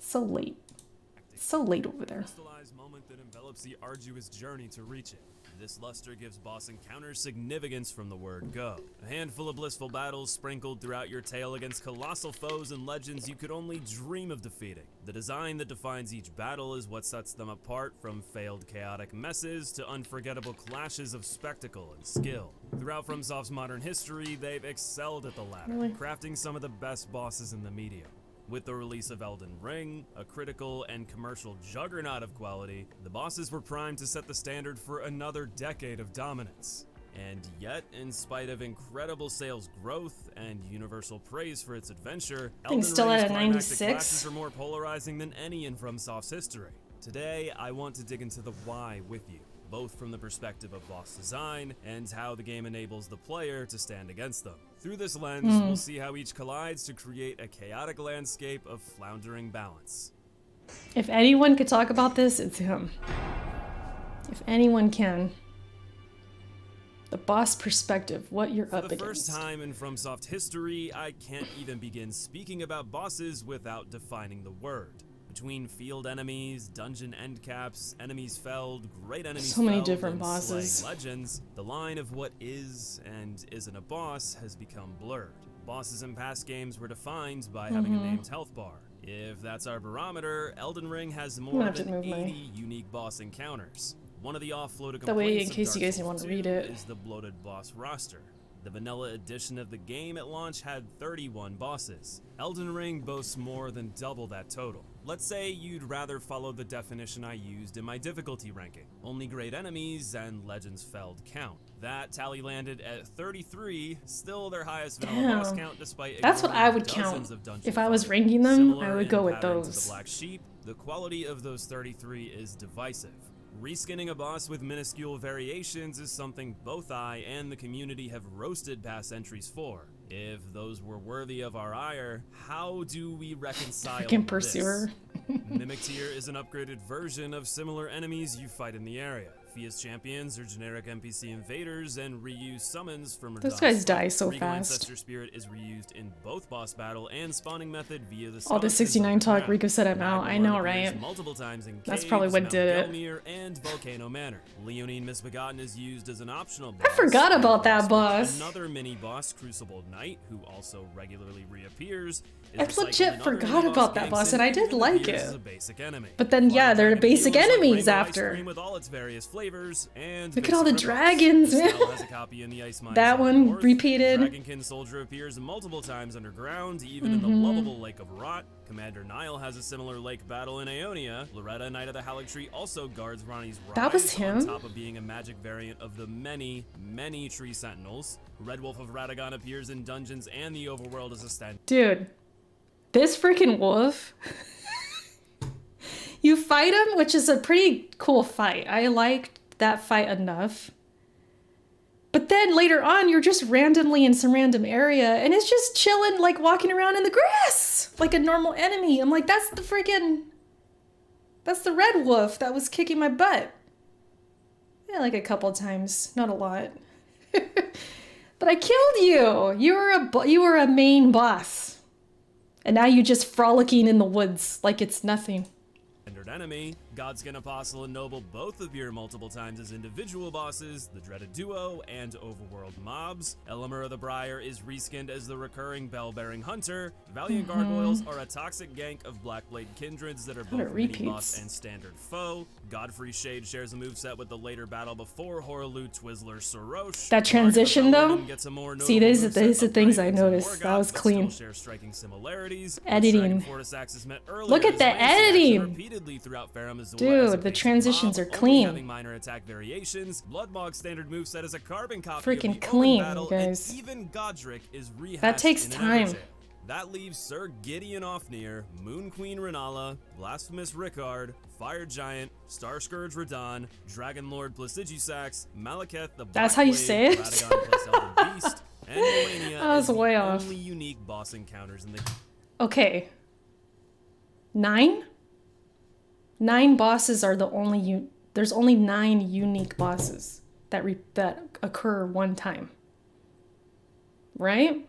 So late. So late over there. Crystallized moment that envelops the arduous journey to reach it. This luster gives boss encounters significance from the word go. A handful of blissful battles sprinkled throughout your tale against colossal foes and legends you could only dream of defeating. The design that defines each battle is what sets them apart from failed chaotic messes to unforgettable clashes of spectacle and skill. Throughout FromSoft's modern history, they've excelled at the latter, crafting some of the best bosses in the medium. With the release of Elden Ring, a critical and commercial juggernaut of quality, the bosses were primed to set the standard for another decade of dominance. And yet, in spite of incredible sales growth and universal praise for its adventure, Elden still Ring's at a climactic 96. clashes are more polarizing than any in FromSoft's history. Today, I want to dig into the why with you, both from the perspective of boss design and how the game enables the player to stand against them. Through this lens, we'll see how each collides to create a chaotic landscape of floundering balance. If anyone could talk about this, it's him. If anyone can. The boss perspective, what you're up against. For the first time in FromSoft history, I can't even begin speaking about bosses without defining the word. Between field enemies, dungeon end caps, enemies felled, great enemies so many felled, different and bosses. slaying legends, the line of what is and isn't a boss has become blurred. Bosses in past games were defined by having a named health bar. If that's our barometer, Elden Ring has more than 80 unique boss encounters. One of the offloaded That way, in complaints of case you Dark guys Souls want to 2 read it. is the bloated boss roster. The vanilla edition of the game at launch had 31 bosses. Elden Ring boasts more than double that total. Let's say you'd rather follow the definition I used in my difficulty ranking. Only great enemies and legends felled count. That tally landed at 33, still their highest vanilla boss count despite That's what I would dozens count. of dungeon If I was fights. ranking them, Similar I would in go with pattern to those. the Black Sheep, the quality of those 33 is divisive. Reskinning a boss with minuscule variations is something both I and the community have roasted past entries for. If those were worthy of our ire, how do we reconcile Freaking this? Pursuer. Mimic Tier is an upgraded version of similar enemies you fight in the area. Fia's champions are generic NPC invaders and reuse summons from Those Radahn's guys die fight. so Regal fast. Ancestor Spirit is reused in both boss battle and spawning method via the All the sconces 69 talk, underground. Rico said I'm out. I know, Magnum appears right? multiple times in That's caves, probably what Mount did it. Gelmir, and Volcano Manor. Leonine Misbegotten is used as an optional boss. I forgot and about that with boss. Another mini boss, Crucible Knight, who also regularly reappears. I legit forgot about that boss, and I did like it. As a basic enemy. But then, yeah, they're the basic enemies after. With all its various flavors and Look at all the basic ripoffs. dragons, The man. style has a copy in the Ice Mines That up one north. repeated. Dragonkin Soldier appears multiple times underground, even in the lovable Lake of Rot. Commander Nile has a similar lake battle in Aeonia. Loretta, Knight of the Halleck Tree, also guards Ronnie's Rise. That was him? On top of being a magic variant of the many, many Tree Sentinels. Red Wolf of Radagon appears in dungeons and the overworld as a stand. Dude, this freaking wolf. You fight him, which is a pretty cool fight. I liked that fight enough. But then later on, you're just randomly in some random area, and it's just chilling, like walking around in the grass, like a normal enemy. I'm like, that's the red wolf that was kicking my butt. Yeah, like a couple times, not a lot. But I killed you. You were a main boss, and now you're just frolicking in the woods like it's nothing. Enemy, Godskin Apostle and Noble both appear multiple times as individual bosses, the dreaded duo, and overworld mobs. Elimer of the Briar is reskinned as the recurring bell-bearing hunter. Valiant Gargoyles are a toxic gank of Blackblade kindreds that are both mini-boss and standard foe. Godfrey Shade shares a moveset with the later battle before Horaloo, Twizzler, Sorosh. That transition though? Gets a more See, these are the things I upgrade noticed. to That was Morgoth, but clean. still share striking similarities. Editing. Fortis Axis met earlier Look at as the Lance action editing. repeatedly throughout Farum as well as Dude, a the basic transitions mob, are only clean. having minor attack variations. Bloodmog's standard moveset is a carbon copy Freaking of the clean, Omen battle, you guys. and even Godric is rehashed That takes in an time. Everjail. That leaves Sir Gideon Ofnir, Moon Queen Renala, Blasphemous Rickard, Fire Giant, Star Scourge Radahn, Dragon Lord Placidusax, Malekith the That's how you Blackblade, say it? Radagon plus Elden Beast, and Melania I was is way the off. only unique boss encounters in the Okay. 9? 9 bosses are the only there's only 9 unique bosses that occur one time. Right?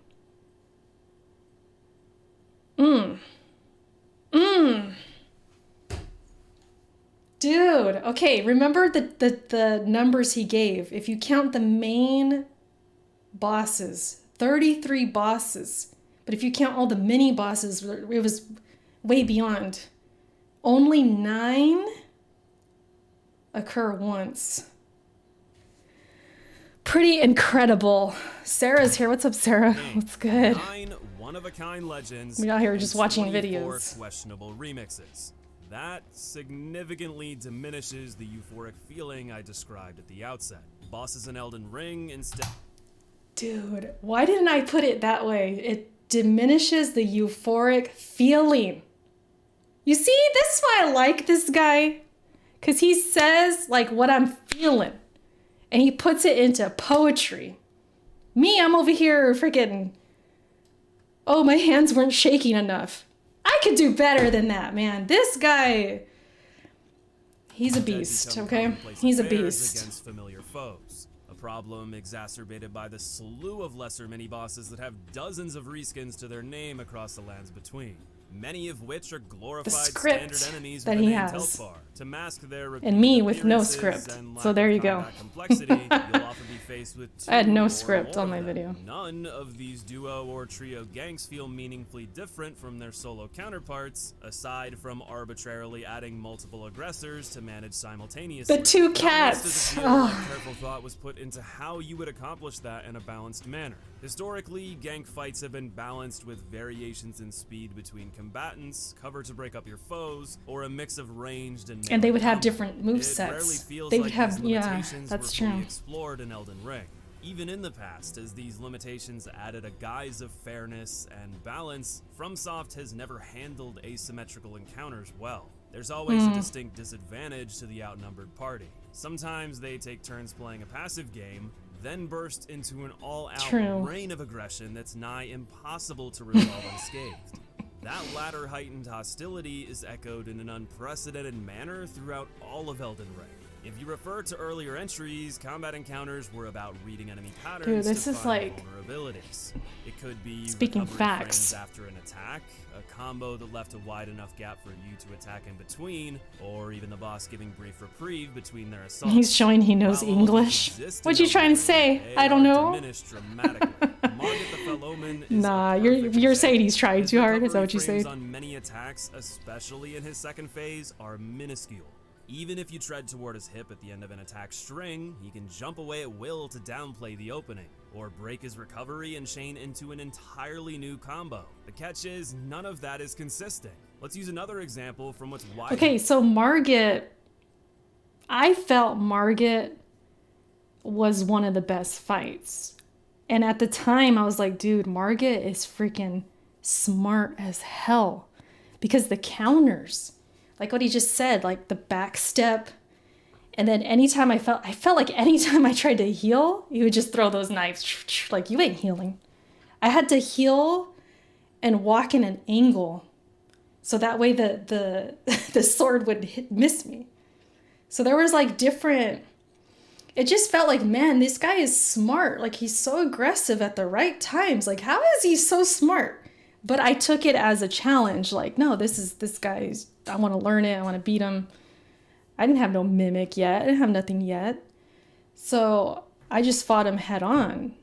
Dude, okay, remember the numbers he gave. If you count the main bosses, 33 bosses. But if you count all the mini bosses, it was way beyond. Only 9 occur once. Pretty incredible. Sarah's here. What's up, Sarah? What's good? 9 one-of-a-kind legends. We're out here just and watching 24 videos. questionable remixes. That significantly diminishes the euphoric feeling I described at the outset. Bosses in Elden Ring instead. Dude, why didn't I put it that way? It diminishes the euphoric feeling. You see, that's why I like this guy. Because he says, like, what I'm feeling. And he puts it into poetry. Me, I'm over here freaking, oh, my hands weren't shaking enough. I could do better than that, man. This guy, he's a beast, okay? He's a beast. Against familiar foes. A problem exacerbated by the slew of lesser mini-bosses that have dozens of reskins to their name across the lands between. Many of which are glorified standard enemies that with he a name has. Telfar to mask their And me with no appearances script. and So lack there of you go. combat complexity. You'll often be faced with I had two no or script more on my of them. video. None of these duo or trio ganks feel meaningfully different from their solo counterparts, aside from arbitrarily adding multiple aggressors to manage simultaneously. The two Not cats. least does it feel Ugh. like careful thought was put into how you would accomplish that in a balanced manner. Historically, gank fights have been balanced with variations in speed between combatants, cover to break up your foes, or a mix of ranged and And they would have combos. different It movesets. rarely feels They would like have, these yeah, limitations that's were fully true. explored in Elden Ring. Even in the past, as these limitations added a guise of fairness and balance, FromSoft has never handled asymmetrical encounters well. There's always a distinct disadvantage to the outnumbered party. Sometimes they take turns playing a passive game, then burst into an all-out True. rain of aggression that's nigh impossible to resolve unscathed. That latter heightened hostility is echoed in an unprecedented manner throughout all of Elden Ring. If you refer to earlier entries, combat encounters were about reading enemy patterns Dude, this to is find like- vulnerabilities. It could be Speaking recovery facts. frames after an attack, a combo that left a wide enough gap for you to attack in between, or even the boss giving brief reprieve between their assaults. He's showing he knows While all of these English. exist What in you trying to Elden say? Ring, they I don't are know. diminished dramatically. Margit the Fell Omen is Nah, a you're perfect saying he's example. trying His too hard? Is that recovery what you frames said? on many attacks, especially in his second phase, are minuscule. Even if you tread toward his hip at the end of an attack string, he can jump away at will to downplay the opening, or break his recovery and chain into an entirely new combo. The catch is, none of that is consistent. Let's use another example from what's widely Okay, so Margit, I felt Margit was one of the best fights. And at the time, I was like, dude, Margit is freaking smart as hell. Because the counters, like what he just said, like the back step. And then anytime I felt like anytime I tried to heal, he would just throw those knives. Like, you ain't healing. I had to heal and walk in an angle. So that way the sword would miss me. So there was like different, it just felt like, man, this guy is smart. Like, he's so aggressive at the right times. Like, how is he so smart? But I took it as a challenge. Like, no, this guy's, I want to learn it. I want to beat him. I didn't have no mimic yet. I didn't have nothing yet. So I just fought him head on.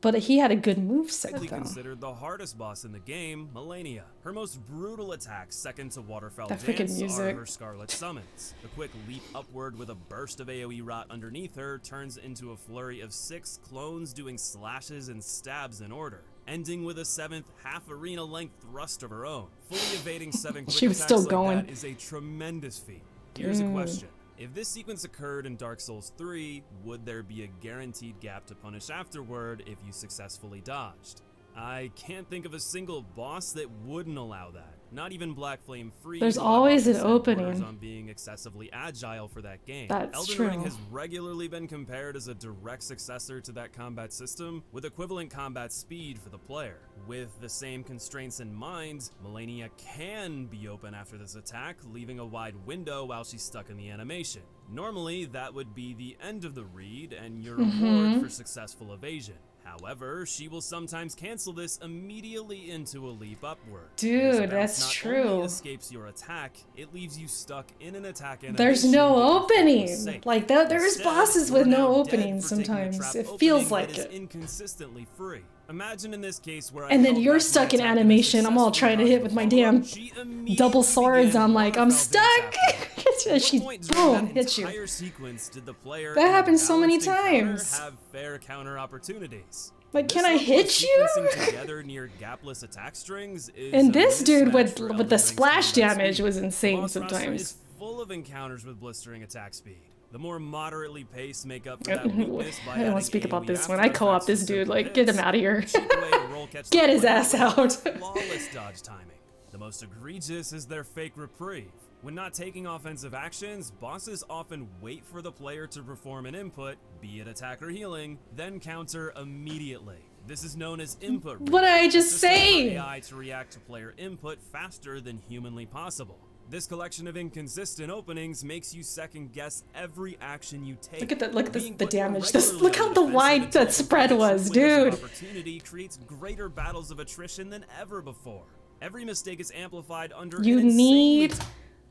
But he had a good moveset, widely though. considered the hardest boss in the game, Malenia. Her most brutal attacks, second to Waterfowl That freaking Dance, are music. her Scarlet Summons. The quick leap upward with a burst of AoE rot underneath her turns into a flurry of 6 clones doing slashes and stabs in order, ending with a 7th half-arena length thrust of her own. Fully evading 7 quick She was attacks still like going. that is a tremendous feat. Here's a question. If this sequence occurred in Dark Souls 3, would there be a guaranteed gap to punish afterward if you successfully dodged? I can't think of a single boss that wouldn't allow that. Not even Black Flame Free. There's who I've always often an said borders opening. on being excessively agile for that game. That's Elden Ring true. has regularly been compared as a direct successor to that combat system, with equivalent combat speed for the player. With the same constraints in mind, Malenia can be open after this attack, leaving a wide window while she's stuck in the animation. Normally, that would be the end of the read and your reward for successful evasion. However, she will sometimes cancel this immediately into a leap upward. Dude, This bounce that's not true. only escapes your attack, it leaves you stuck in an attack animation. There's no that you thought was opening. safe. Like there's Instead, bosses you are with no now dead openings for taking a sometimes. trap It opening feels that like is it. inconsistently free. Imagine in this case where And I then held you're back stuck my in attack and I animation. I'm all successfully trying to hit dodged with the my follow-up. damn She immediately double swords. began I'm like, I'm waterfowl dance stuck. after. At She what point during boom that hits you. entire sequence did the player That in a happens so many balanced encounter times. have fair counter opportunities? Like, This can I level of hit you? sequencing together near gapless attack strings is And a this dude mismatch with for Elden the Ring's splash combat damage speed. was insane Boss Roster sometimes. is full of encounters with blistering attack speed. The more moderately paced make up for that weakness by I don't want adding to speak about AoE this one. after I co-op effects this with dude. simple Like, get him hits. out of here. Cheap way to roll catch the Get his player ass with out. flawless dodge timing. The most egregious is their fake reprieve. When not taking offensive actions, bosses often wait for the player to perform an input, be it attack or healing, then counter immediately. This is known as input read. What did I just a system for say? AI to react to player input faster than humanly possible. This collection of inconsistent openings makes you second guess every action you take. Look at Being the put damage. regularly Look how on the defensive wide until that spread completed was, windows of dude. Opportunity creates greater battles of attrition than ever before. Every mistake is amplified under You an insanely need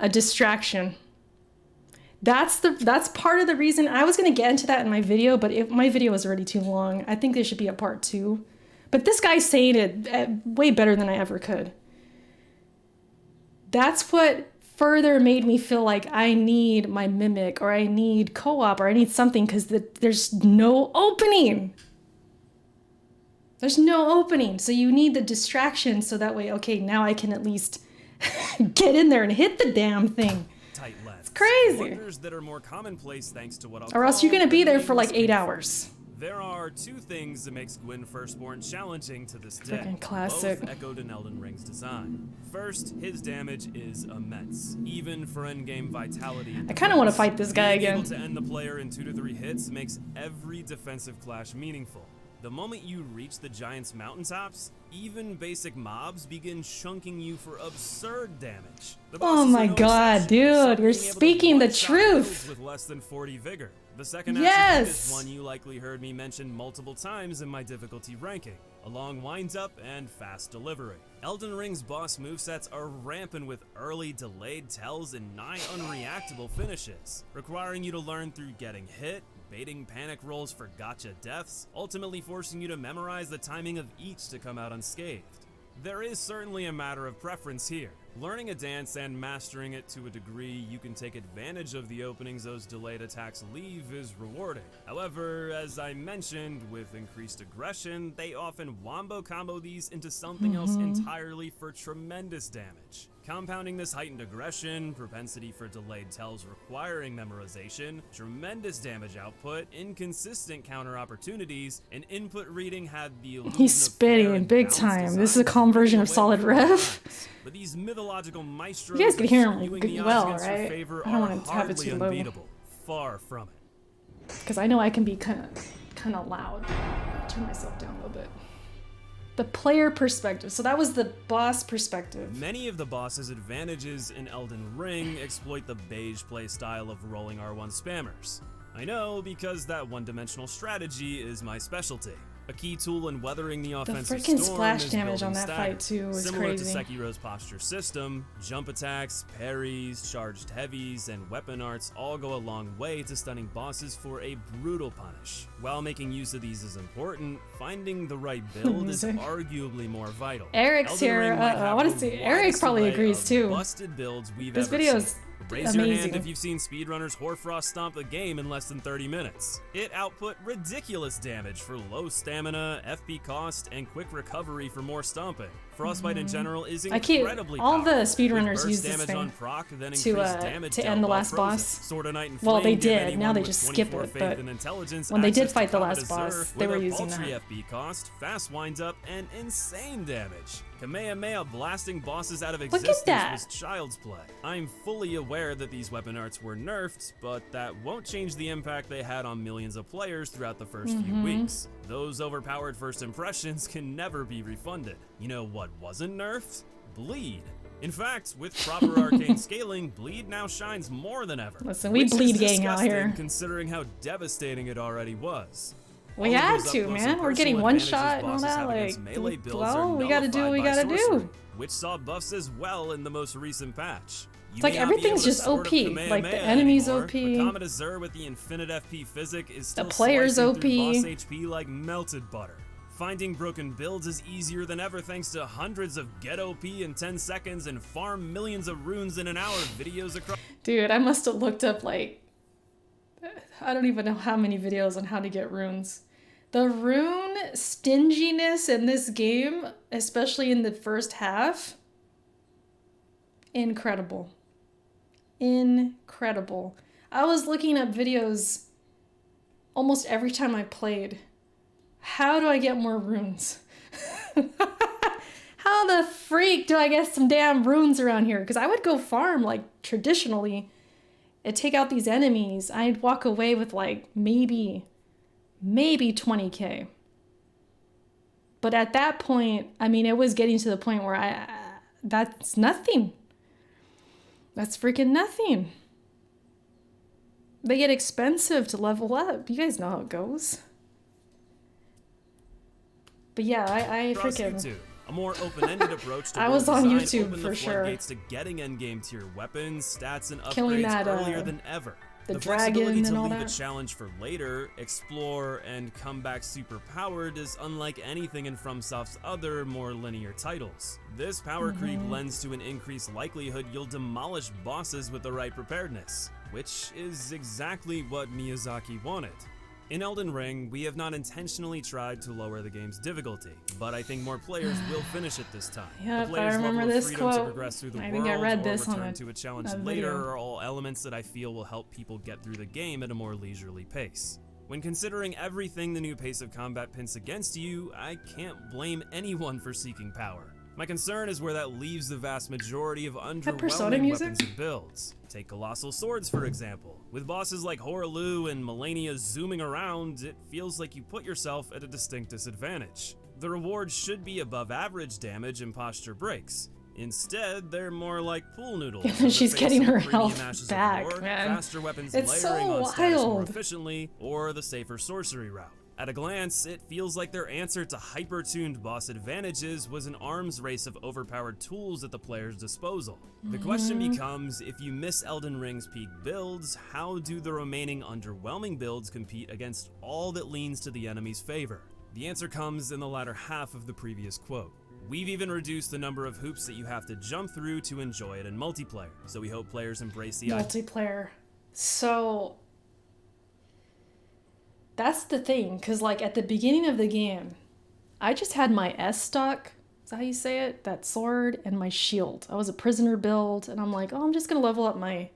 a distraction. That's part of the reason I was gonna get into that in my video, but my video was already too long. I think there should be a part 2. But this guy's saying it way better than I ever could. That's what further made me feel like I need my mimic, or I need co-op, or I need something, because there's no opening. There's no opening, so you need the distraction, so that way, okay, now I can at least get in there and hit the damn thing. tight lens. It's crazy. Wonders that are more commonplace thanks to what I'll Or else call you're gonna be the there for like 8 nameless hours. There are two things that makes Gwyn Firstborn challenging to this day. Freaking classic. Both echoed in Elden Ring's design. First, his damage is immense, even for endgame vitality. I kind of want to fight this guy Being able again. to end the player in 2 to 3 hits makes every defensive clash meaningful. The moment you reach the giant's mountaintops, even basic mobs begin chunking you for absurd damage. The Oh bosses my are no god, exception, dude, some you're being able to speaking the one-shot builds truth. with less than 40 vigor. The second Yes! attribute is one you likely heard me mention multiple times in my difficulty ranking: a long wind-up and fast delivery. Elden Ring's boss movesets are rampant with early delayed tells and nigh unreactable finishes, requiring you to learn through getting hit, baiting panic rolls for gotcha deaths, ultimately forcing you to memorize the timing of each to come out unscathed. There is certainly a matter of preference here. Learning a dance and mastering it to a degree you can take advantage of the openings those delayed attacks leave is rewarding. However, as I mentioned, with increased aggression, they often wombo combo these into something else entirely for tremendous damage. Compounding this heightened aggression, propensity for delayed tells requiring memorization, tremendous damage output, inconsistent counter opportunities, and input reading had the illusion He's of fair spitting and big balanced time. This is a design calm version of away Solid from Rev. designs. But these mythological maestros You guys can hear him skewing the odds well, against your right? favor I don't are want to have it hardly too low. unbeatable. Far from it. Because I know I can be kind of loud. Turn myself down a little bit. The player perspective. So that was the boss perspective. Many of the boss's advantages in Elden Ring exploit the beige play style of rolling R1 spammers. I know, because that one-dimensional strategy is my specialty. A key tool in weathering the offensive freaking storm splash is damage on building that fight, stagger. too, was Similar crazy. to Sekiro's posture system, jump attacks, parries, charged heavies, and weapon arts all go a long way to stunning bosses for a brutal punish. While making use of these is important, finding the right build is Music. arguably more vital. Eric's Elden here. Ring might I have want the to see. Eric widest probably array agrees of too. busted builds we've This ever video is seen. Raise your hand amazing. if you've seen speedrunners Hoarfrost stomp the game in less than 30 minutes. It output ridiculous damage for low stamina, FP cost, and quick recovery for more stomping. Frostbite in general is I keep- incredibly all the powerful, speedrunners with burst use this damage thing on proc, then to, increased damage to dealt end the while last frozen. boss. Sword of Knight and Well, they Flame give did. anyone Now they with just skip 24 it, faith but and intelligence when they did access to fight the Combat last boss, Azure they with were a using paltry that. FP cost, fast winds up, and insane damage. Kamehameha blasting bosses out of at existence that. was child's play. I'm fully aware that these weapon arts were nerfed, but that won't change the impact they had on millions of players throughout the first few weeks. Those overpowered first impressions can never be refunded. You know what wasn't nerfed? Bleed. In fact, with proper arcane scaling, Bleed now shines more than ever. Listen, we which is bleed gang out disgusting here. considering how devastating it already was. We All of had those to, up-close man. and We're getting personal one advantages shot and all bosses that. have Like, against melee builds well, are we gotta do what we nullified by gotta sorcery, do. which saw buffs as well in the most recent patch. It's like everything's just OP. Like the enemy's OP. Comet Azure with the infinite FP physic is still The player's slicing OP. through boss HP like melted butter. Finding broken builds is easier than ever thanks to hundreds of get OP in 10 seconds and farm millions of runes in an hour videos across. Dude, I must have looked up like, I don't even know how many videos on how to get runes. The rune stinginess in this game, especially in the first half, incredible. Incredible. I was looking up videos almost every time I played. How do I get more runes? How the freak do I get some damn runes around here? Because I would go farm like traditionally and take out these enemies. I'd walk away with like maybe 20k. But at that point, I mean, it was getting to the point where that's nothing. That's freaking nothing. They get expensive to level up. You guys know how it goes. But yeah, I freaking... YouTube, a more open-ended approach to I was world on design YouTube opened for the sure. floodgates to getting endgame tier weapons, stats, and Killing upgrades that, earlier than ever. the flexibility dragon to and all leave that. a challenge for later, explore, and come back super powered is unlike anything in FromSoft's other, more linear titles. This power creep lends to an increased likelihood you'll demolish bosses with the right preparedness, which is exactly what Miyazaki wanted. In Elden Ring, we have not intentionally tried to lower the game's difficulty, but I think more players will finish it this time. Yep, The player's I remember level of this freedom to quote. progress through the I world think I read or this on return to a challenge a later video. are all elements that I feel will help people get through the game at a more leisurely pace. When considering everything the new pace of combat pins against you, I can't blame anyone for seeking power. My concern is where that leaves the vast majority of Persona underwhelming music? weapons and builds. Take Colossal Swords, for example. With bosses like Horaloo and Melania zooming around, it feels like you put yourself at a distinct disadvantage. The rewards should be above average damage and posture breaks. Instead, they're more like pool noodles. And then she's getting her health back, war, man. faster weapons It's layering so on status more wild. efficiently, or the safer sorcery route. At a glance, it feels like their answer to hyper-tuned boss advantages was an arms race of overpowered tools at the player's disposal. The question becomes, if you miss Elden Ring's peak builds, how do the remaining underwhelming builds compete against all that leans to the enemy's favor? The answer comes in the latter half of the previous quote. We've even reduced the number of hoops that you have to jump through to enjoy it in multiplayer, so we hope players embrace the idea. Multiplayer. So that's the thing, because like at the beginning of the game, I just had my S stock, is that how you say it? That sword and my shield. I was a prisoner build, and I'm like, oh, I'm just gonna level up my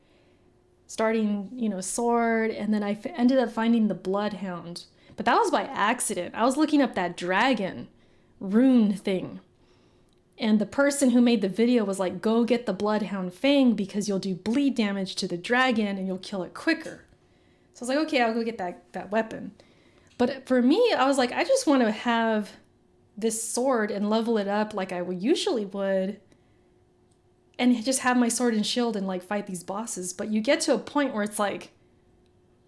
starting, sword, and then I ended up finding the Bloodhound. But that was by accident. I was looking up that dragon rune thing. And the person who made the video was like, go get the Bloodhound Fang because you'll do bleed damage to the dragon and you'll kill it quicker. So I was like, okay, I'll go get that weapon. But for me, I was like, I just want to have this sword and level it up like I usually would. And just have my sword and shield and like fight these bosses. But you get to a point where it's like,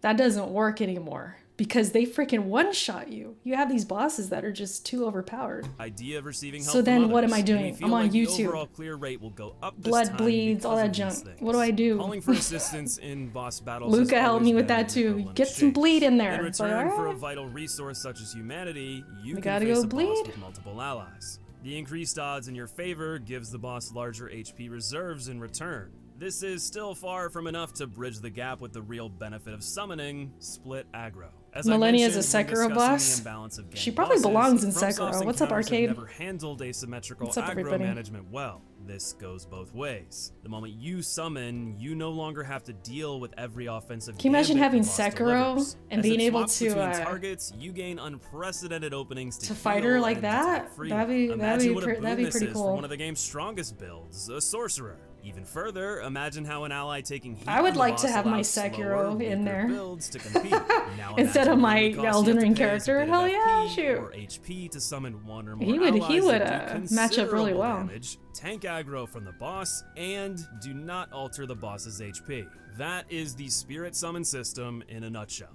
that doesn't work anymore. Because they freaking one-shot you. You have these bosses that are just too overpowered. Idea of receiving help So then from what am others, I doing? and we feel I'm on like the YouTube. overall clear rate will go up this Blood time bleeds, all because that of these junk. things. What do I do? Calling for assistance in boss battles has Luca helped always me with been that an too. equivalent Get some exchange. bleed in there. In It's like, return for a alright. vital resource such as humanity, you We can gotta face go a boss bleed. with multiple allies. The increased odds in your favor gives the boss larger HP reserves in return. This is still far from enough to bridge the gap with the real benefit of summoning split aggro. As Millennia I is a mentioned when Sekiro discussing boss? the imbalance of game She probably bosses, belongs in FromSoft's Sekiro. What's up, encounters have Arcade? never handled asymmetrical What's up, aggro everybody? management well. This goes both ways. The moment you summon, you no longer have to deal with every offensive Can you imagine gambit having the boss Sekiro delivers. and As being it able swaps to, between targets, you gain unprecedented openings to fight her heal like and that? attack freely. That'd be Imagine what a boon that'd be this pretty is cool. for one of the game's strongest builds, a sorcerer. Even further, imagine how an ally taking heat I would from the like to boss have my allows Sekiro slower, in weaker there. builds to compete. Now Instead imagine of what my it would cost you Elden to Ring pay as a character. bit of Hell yeah, FP shoot. or HP to summon one or more He would allies that do match up really considerable well. damage, tank aggro from the boss, and do not alter the boss's HP. That is the spirit summon system in a nutshell.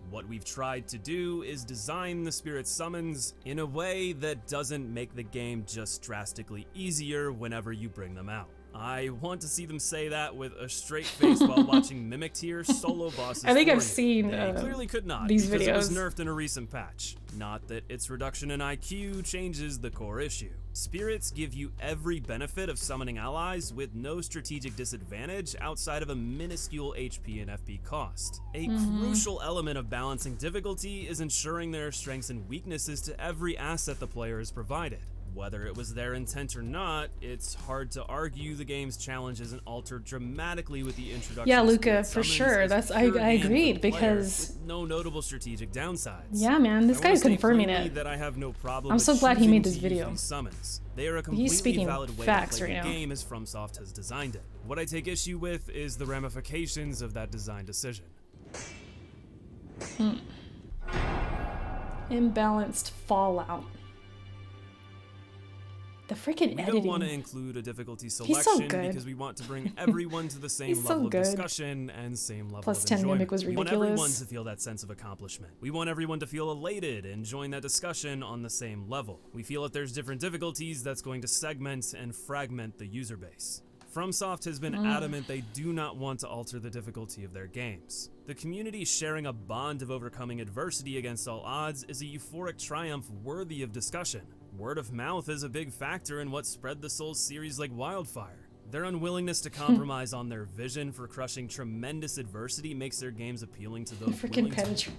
What we've tried to do is design the spirit summons in a way that doesn't make the game just drastically easier whenever you bring them out. I want to see them say that with a straight face while watching Mimic tier solo bosses. I think for I've you. seen They clearly could not these because videos. it was nerfed in a recent patch. Not that its reduction in IQ changes the core issue. Spirits give you every benefit of summoning allies with no strategic disadvantage outside of a minuscule HP and FP cost. A crucial element of balancing difficulty is ensuring there are strengths and weaknesses to every asset the player is provided. Whether it was their intent or not, it's hard to argue the game's challenge isn't altered dramatically with the introduction Yeah, of Luca, spirit for summons sure. as That's pure I gain for agreed the player, because with no notable strategic downsides. yeah, man, this I wanna guy's state confirming clearly it. that I have no problem I'm with so glad he choosing made to this use video. these summons. They are a He's completely speaking valid way facts to play right the now. game as FromSoft has designed it. What I take issue with is the ramifications of that design decision. Imbalanced Fallout. The freaking We editing. don't want to include a difficulty He's so selection good. because we want to bring everyone to the same He's so level of good. discussion and same level Plus of 10 enjoyment. Mimic was We want everyone ridiculous. to feel that sense of accomplishment. We want everyone to feel elated and join that discussion on the same level. We feel if there's different difficulties, that's going to segment and fragment the user base. FromSoft has been adamant they do not want to alter the difficulty of their games. The community sharing a bond of overcoming adversity against all odds is a euphoric triumph worthy of discussion. Word of mouth is a big factor in what spread the Souls series like wildfire. Their unwillingness to compromise on their vision for crushing tremendous adversity makes their games appealing to those Freaking willing to penetrate.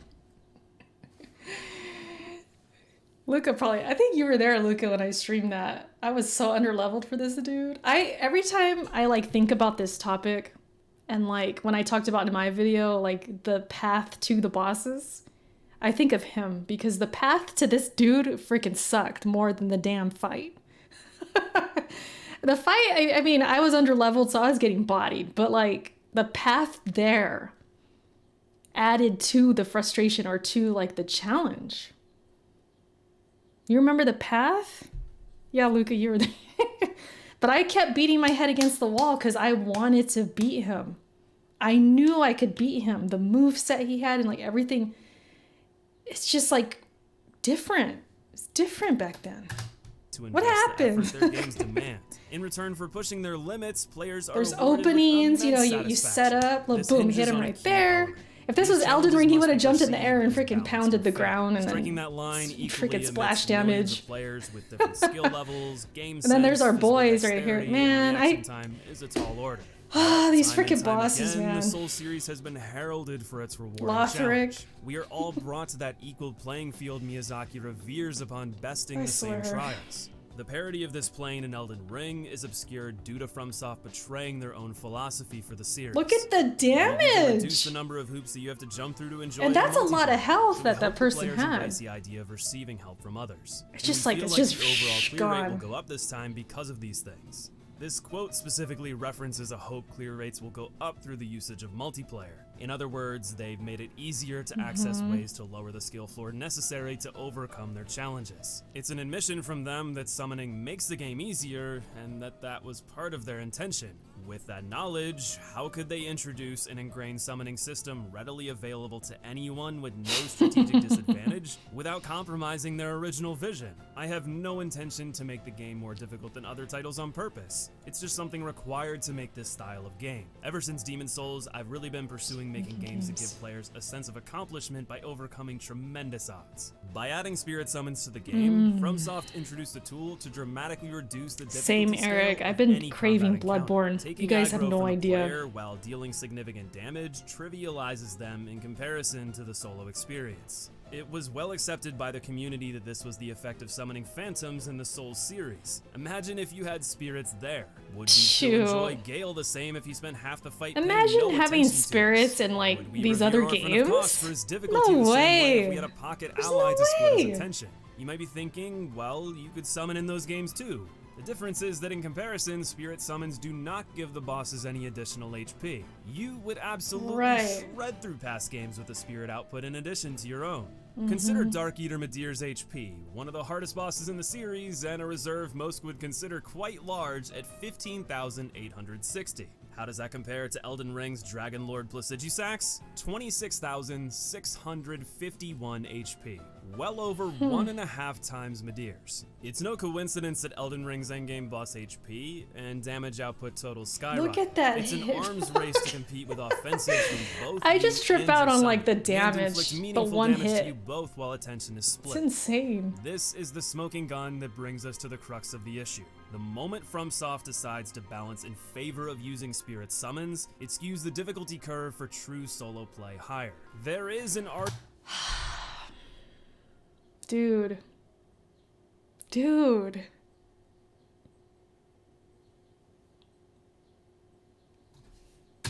Luca probably. I think you were there, Luca, when I streamed that. I was so underleveled for this dude. Every time I like think about this topic, and like when I talked about in my video, like the path to the bosses, I think of him because the path to this dude freaking sucked more than the damn fight. The fight, I mean, I was underleveled, so I was getting bodied, but like the path there added to the frustration or to like the challenge. You remember the path? Yeah, Luca, you were there. But I kept beating my head against the wall because I wanted to beat him. I knew I could beat him. The moveset he had and like everything. It's just like different. It's different back then. to What invest the happened? effort their games demand. In return for pushing their limits, players are There's rewarded with openings, you know, immense you set satisfaction. up, look, This boom, hinges hit him on a right key there. element. If this These was Elden challenges Ring, he must would have be jumped in the perceived air and as freaking balanced pounded and the fair. ground and Striking then that line equally freaking amidst splash millions damage. of players with different skill levels, game And then there's sense, our physical boys right here. dexterity, Man, and reaction time is a tall order. Ah, these Time and freaking time bosses, again, man. The Souls series has been heralded for its rewarding Lothric. challenge. We are all brought to that equal playing field Miyazaki reveres upon besting I the same swear. trials. The parody of this plane in Elden Ring is obscured due to FromSoft betraying their own philosophy for the series. Look at the Maybe you can reduce damage. the number of hoops that you have to jump through to enjoy And the that's a lot of multiplayer. health So we that hope that the person players had. embrace the idea of receiving help from others. It's And just we like- feel it's the just overall clear rate gone. will go up this time because of these things. This quote specifically references a hope clear rates will go up through the usage of multiplayer. In other words, they've made it easier to access ways to lower the skill floor necessary to overcome their challenges. It's an admission from them that summoning makes the game easier and that was part of their intention. With that knowledge, how could they introduce an ingrained summoning system readily available to anyone with no strategic disadvantage without compromising their original vision? I have no intention to make the game more difficult than other titles on purpose. It's just something required to make this style of game. Ever since Demon's Souls, I've really been pursuing making games that give players a sense of accomplishment by overcoming tremendous odds. By adding spirit summons to the game, FromSoft introduced a tool to dramatically reduce the difficulty Same, scale Eric. of I've been any craving combat encounter. Bloodborne. Taking You guys have aggro no from a idea. player while dealing significant damage trivializes them in comparison to the solo experience. It was well accepted by the community that this was the effect of summoning phantoms in the Souls series. Imagine if you had spirits there. Would we still Shoot. enjoy Gale the same if he spent half the fight paying Imagine no having attention to spirits us? in like Would we these revere other Orphan of Kos games. for his difficulty No the same way if way. we had a pocket There's ally no to split way. his attention? You might be thinking, well, you could summon in those games too. The difference is that in comparison, spirit summons do not give the bosses any additional HP. You would absolutely Right. shred through past games with a spirit output in addition to your own. Consider Dark Eater Midir's HP, one of the hardest bosses in the series, and a reserve most would consider quite large at 15,860. How does that compare to Elden Ring's Dragon Lord Placidusax? 26,651 HP, well over 1.5 times Midir's. It's no coincidence that Elden Ring's endgame boss HP and damage output totals skyrocket. Look at that It's an hit. arms race to compete with offensives from both. I just trip out on like the and damage, inflict the meaningful one damage to hit. you both while attention is split. It's insane. This is the smoking gun that brings us to the crux of the issue. The moment FromSoft decides to balance in favor of using Spirit Summons, it skews the difficulty curve for true solo play higher. There is an art. Dude. Dude.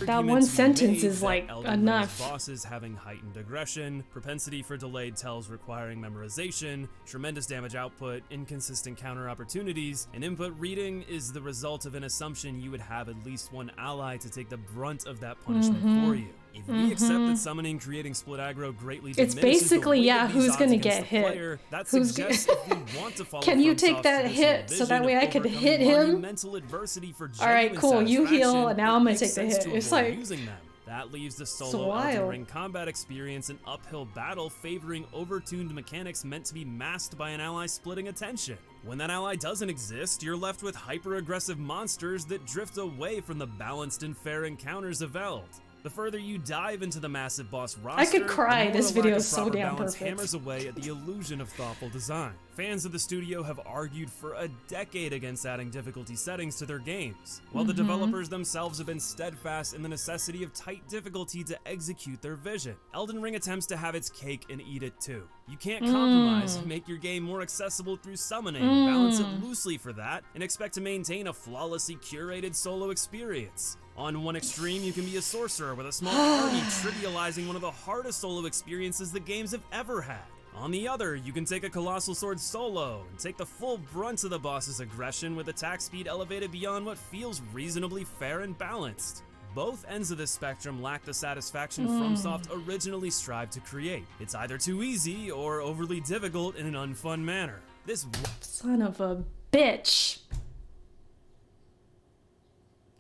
That one sentence is like enough. Bosses having heightened aggression, propensity for delayed tells requiring memorization, tremendous damage output, inconsistent counter opportunities, and input reading is the result of an assumption you would have at least one ally to take the brunt of that punishment for you. If we accept that summoning creating split aggro greatly It's diminishes basically, the weight yeah, of these who's odds gonna against get the hit? player, that Who's suggests if we want to follow Can you FromSoft's take that traditional hit so that vision way of I could overcoming hit him? monumental adversity for All right, genuine cool. You heal, satisfaction, and now I'm gonna it take the makes sense hit. to It's avoid like using them. That leaves the it's solo wild. Elden Ring combat experience an uphill battle favoring overtuned mechanics meant to be masked by an ally splitting attention. When that ally doesn't exist, you're left with hyper-aggressive monsters that drift away from the balanced and fair encounters of Eld. The further you dive into the massive boss roster, I could cry. the more This the lack video of is so proper damn balance perfect. hammers away at the illusion of thoughtful design. Fans of the studio have argued for a decade against adding difficulty settings to their games, while the developers themselves have been steadfast in the necessity of tight difficulty to execute their vision. Elden Ring attempts to have its cake and eat it too. You can't compromise, make your game more accessible through summoning, balance it loosely for that, and expect to maintain a flawlessly curated solo experience. On one extreme, you can be a sorcerer with a small army, trivializing one of the hardest solo experiences the games have ever had. On the other, you can take a Colossal Sword solo and take the full brunt of the boss's aggression with attack speed elevated beyond what feels reasonably fair and balanced. Both ends of this spectrum lack the satisfaction FromSoft originally strived to create. It's either too easy or overly difficult in an unfun manner. This Son of a bitch.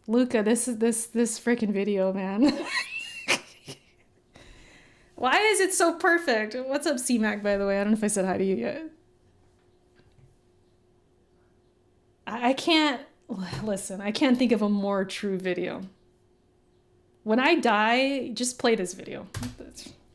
Luca, this freaking video, man. Why is it so perfect? What's up, C-Mac, by the way? I don't know if I said hi to you yet. I can't, listen, I can't think of a more true video. When I die, just play this video.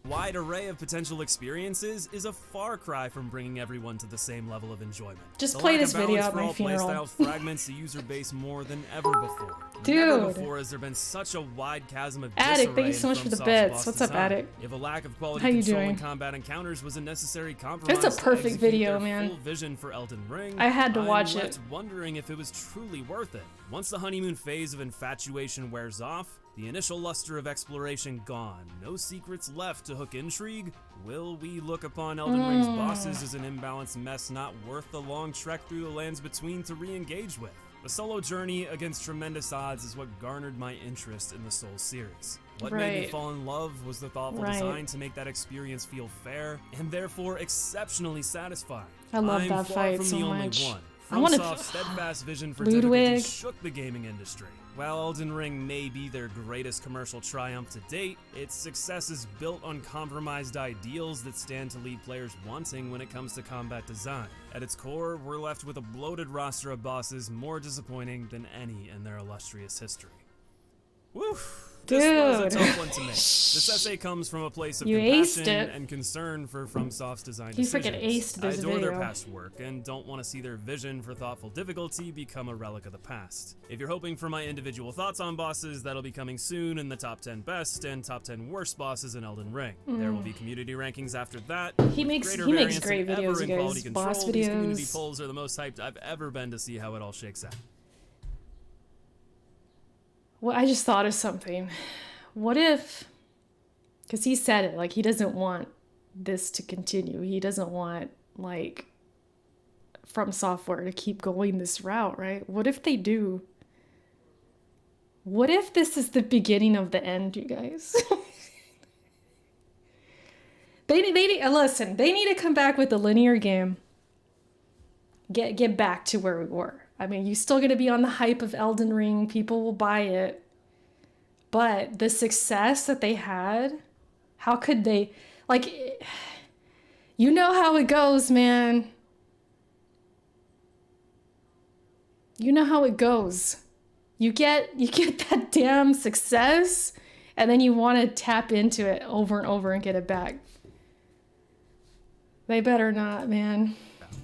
wide array of potential experiences is a far cry from bringing everyone to the same level of enjoyment. Just The play lack this of video balance at for my all funeral. playstyles fragments the user base more than ever before. Dude. Never before has there been such a wide chasm of Addict, disarray thank you so in much for the FromSoft's bits. boss What's up, design. Addict? If a lack of quality How you control doing? and combat encounters was a necessary compromise That's a to perfect execute video, their man. full vision for Elden Ring, I had to I'm watch left it. wondering if it was truly worth it. Once the honeymoon phase of infatuation wears off, the initial luster of exploration gone, no secrets left to hook intrigue, will we look upon Elden Ring's bosses as an imbalanced mess not worth the long trek through the lands between to re-engage with? The solo journey against tremendous odds is what garnered my interest in the Souls series. What made me Right. fall in love was the thoughtful Right. design to make that experience feel fair and therefore exceptionally satisfying. I love I'm that far fight from so the only much. one. I wanna- FromSoft's steadfast vision for Ludwig. difficulty shook the gaming industry. While Elden Ring may be their greatest commercial triumph to date, its success is built on compromised ideals that stand to leave players wanting when it comes to combat design. At its core, we're left with a bloated roster of bosses more disappointing than any in their illustrious history. Woo! This was a Dude. tough one to make. This essay comes from a place of You aced compassion it. and concern for FromSoft's design You freaking decisions. aced this I adore their video. past work and don't want to see their vision for thoughtful difficulty become a relic of the past. If you're hoping for my individual thoughts on bosses, that'll be coming soon in the top 10 best and top 10 worst bosses in Elden Ring. There will be community rankings after that. He with makes greater great variance than videos, ever you in quality guys. Boss control. These community videos. polls are the most hyped I've ever been to see how it all shakes out. Well, I just thought of something. What if, because he said it, like he doesn't want this to continue. He doesn't want like From Software to keep going this route, right? What if they do? What if this is the beginning of the end, you guys? Listen, they need to come back with the linear game. Get back to where we were. I mean, you're still going to be on the hype of Elden Ring. People will buy it. But the success that they had, how could they, like, you know how it goes, man. You know how it goes. You get that damn success, and then you want to tap into it over and over and get it back. They better not, man.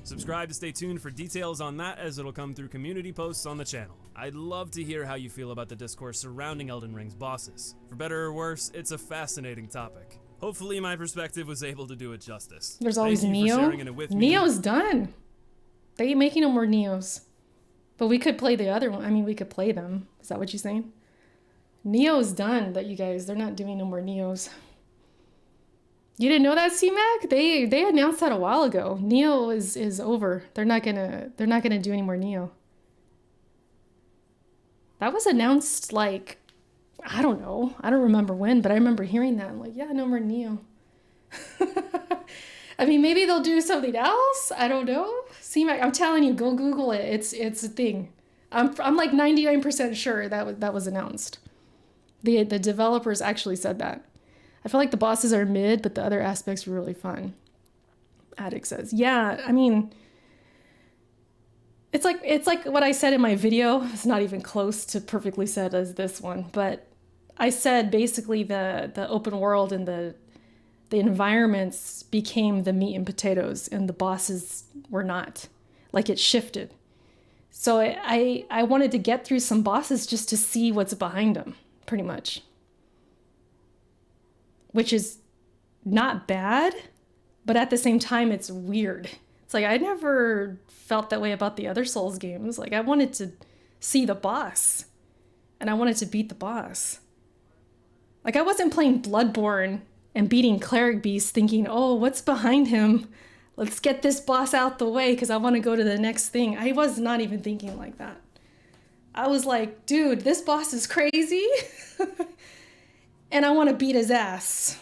Subscribe to stay tuned for details on that, as it'll come through community posts on the channel. I'd love to hear how you feel about the discourse surrounding Elden Ring's bosses. For better or worse, it's a fascinating topic. Hopefully my perspective was able to do it justice. There's always Thank you for Neo. sharing it with me. Neo's done. They ain't making no more Neos. But we could play the other one. I mean, we could play them. Is that what you're saying? Neo's done, that you guys, they're not doing no more Neos. You didn't know that, C-Mac? They announced that a while ago. Neo is over. They're not gonna do any more Neo. That was announced, like, I don't know. I don't remember when, but I remember hearing that. I'm like, yeah, no more Neo. I mean, maybe they'll do something else. I don't know. C-Mac, I'm telling you, go Google it. It's a thing. I'm like 99% sure that was announced. The developers actually said that. I feel like the bosses are mid, but the other aspects were really fun. Addict says, yeah, I mean, it's like what I said in my video. It's not even close to perfectly said as this one, but I said basically the open world and the environments became the meat and potatoes, and the bosses were not. Like, it shifted. So I wanted to get through some bosses just to see what's behind them, pretty much. Which is not bad, but at the same time, it's weird. It's like, I never felt that way about the other Souls games. Like, I wanted to see the boss, and I wanted to beat the boss. Like, I wasn't playing Bloodborne and beating Cleric Beast thinking, oh, what's behind him? Let's get this boss out the way because I want to go to the next thing. I was not even thinking like that. I was like, dude, this boss is crazy. And I want to beat his ass.